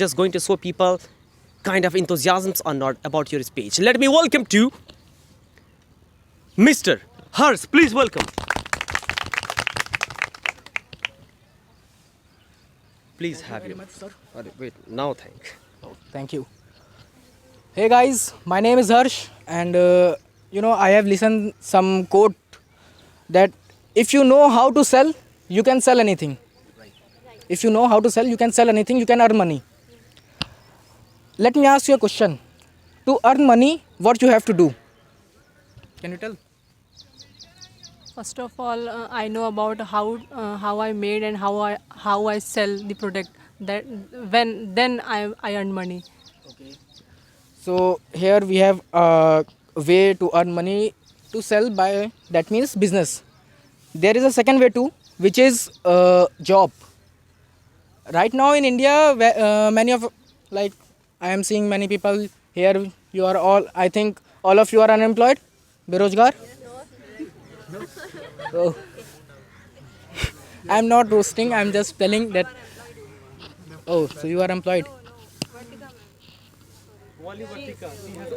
just going to show people kind of enthusiasms or not about your speech. Let me welcome to Mr. Harsh. Please welcome. Please have you. Wait, now thank. Thank you. Hey guys, my name is Harsh, and I have listened some quote that if you know how to sell, you can sell anything. If you know how to sell, you can sell anything. You can earn money. Let me ask you a question. To earn money, what you have to do? Can you tell? First of all, I know about how I made and how I sell the product. That when then I earn money. Okay. So here we have a way to earn money to sell by, that means business. There is a second way too, which is job. Right now in India, many of, like, I am seeing many people here. You are all, I think all of you are unemployed, berojgar. Oh. I'm not roasting. I'm just telling that. Oh, so you are employed.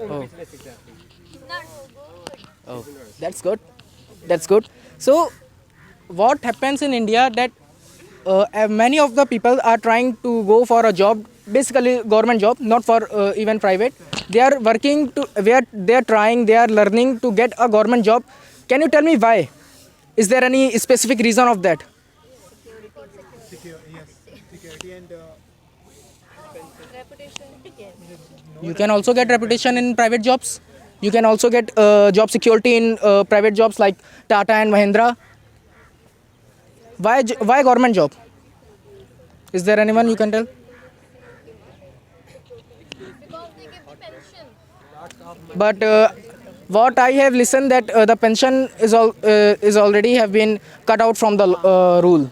Oh. Oh, that's good. That's good. So, what happens in India that many of the people are trying to go for a job, basically government job, not for even private. They are working to where they are trying, they are learning to get a government job. Can you tell me why? Is there any specific reason of that? Security and You can also get reputation in private jobs. You can also get job security in private jobs like Tata and Mahindra. Why government job? Is there anyone you can tell? But what I have listened that the pension is already have been cut out from the rule.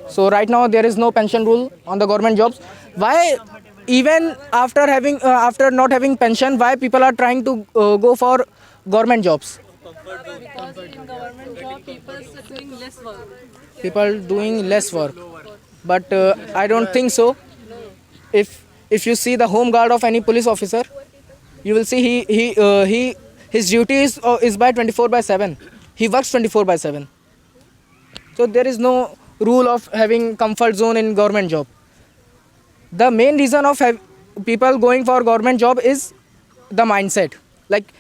So right now there is no pension rule on the government jobs. Why, even after not having pension, why people are trying to go for government jobs? Because in government job, people are doing less work. People doing less work. But I don't think so. If you see the home guard of any police officer, you will see his duty is by 24/7. He works 24/7. So there is no rule of having comfort zone in government job. The main reason of people going for government job is the mindset. Like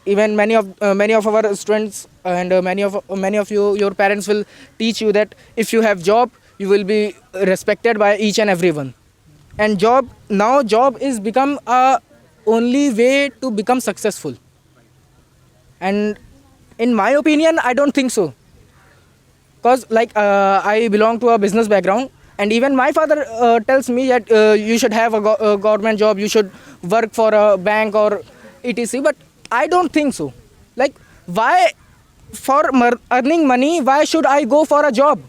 even many of our students and many of you, your parents will teach you that if you have job, you will be respected by each and everyone. And job is become a only way to become successful. And in my opinion, I don't think so. Because like I belong to a business background, and even my father tells me that you should have a government job, you should work for a bank or etc. But I don't think so. Like, why, for earning money, why should I go for a job?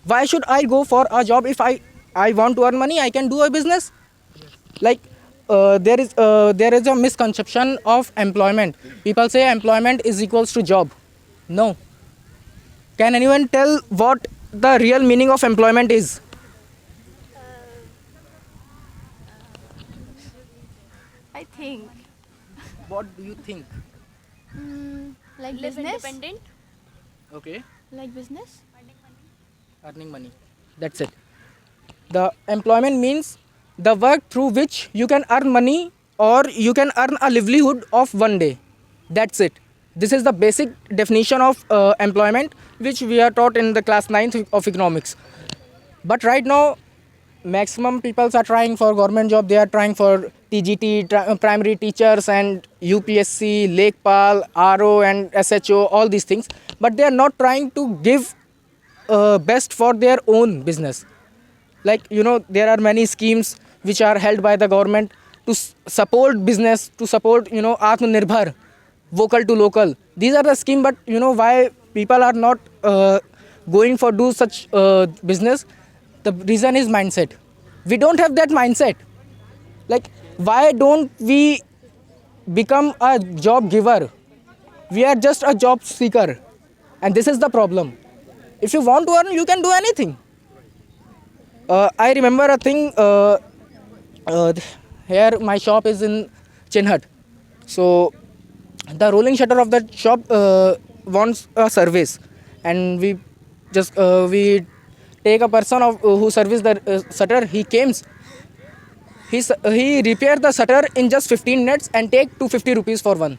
Why should I go for a job? If I want to earn money, I can do a business. Like there is a misconception of employment. People say employment is equals to job. No. Can anyone tell what the real meaning of employment is? I think What do you think? like Live business, independent. Okay. like business. Earning money. That's it. The employment means the work through which you can earn money or you can earn a livelihood of one day. That's it. This is the basic definition of employment, which we are taught in the class 9th of economics. But right now, maximum people are trying for government job. They are trying for TGT, primary teachers, and UPSC, Lekpal, RO, and SHO, all these things. But they are not trying to give best for their own business. Like, there are many schemes which are held by the government to support business, to support, Atmanirbhar, vocal to local. These are the scheme, but why people are not going for do such business? The reason is mindset. We don't have that mindset. Like, why don't we become a job giver? We are just a job seeker, and this is the problem. If you want to earn, you can do anything. I remember a thing. Here, my shop is in Chinhat. So, the rolling shutter of that shop wants a service, and we take a person of who service the shutter. He comes. He repair the shutter in just 15 minutes and take 250 rupees for one.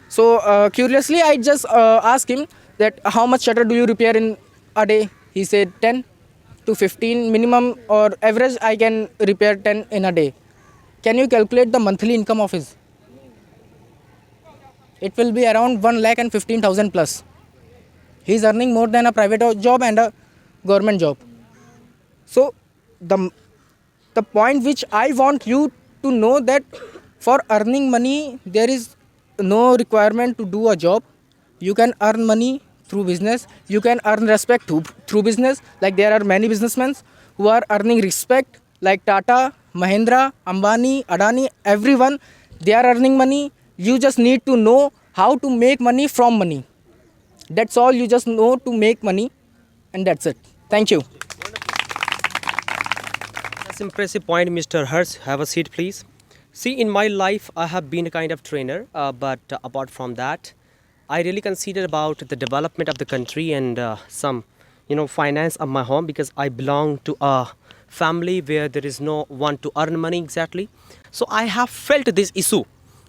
So curiously, I just asked him that how much shutter do you repair in a day? He said 10 to 15 minimum or average. I can repair 10 in a day. Can you calculate the monthly income of his? It will be around 1,15,000 plus. He is earning more than a private job and a government job. So the point which I want you to know that for earning money there is no requirement to do a job. You can earn money through business. You can earn respect through business. Like there are many businessmen who are earning respect, like Tata, Mahindra, Ambani, Adani, everyone. They are earning money. You just need to know how to make money from money. That's all. You just know to make money, and that's it. Thank you. That's impressive point, Mr. Hers. Have a seat, please. See, in my life, I have been a kind of trainer, but apart from that, I really consider about the development of the country and some, finance of my home, because I belong to a family where there is no one to earn money exactly. So I have felt this issue,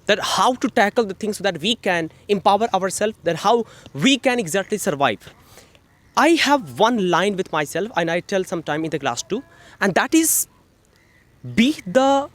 that how to tackle the things so that we can empower ourselves, that how we can exactly survive. I have one line with myself, and I tell sometime in the class too, and that is, be the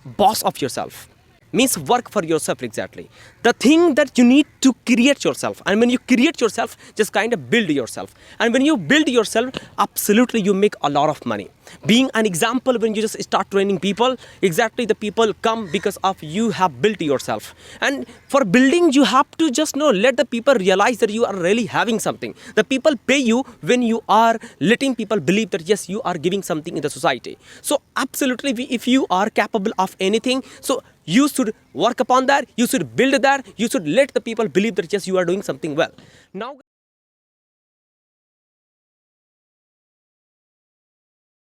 boss of yourself. Means work for yourself exactly. The thing that you need to create yourself, and when you create yourself, just kind of build yourself. And when you build yourself, absolutely you make a lot of money. Being an example, when you just start training people, exactly the people come because of you have built yourself. And for building, you have to just let the people realize that you are really having something. The people pay you when you are letting people believe that yes, you are giving something in the society. So absolutely, if you are capable of anything, so you should work upon that, you should build that, you should let the people believe that yes, you are doing something well. Now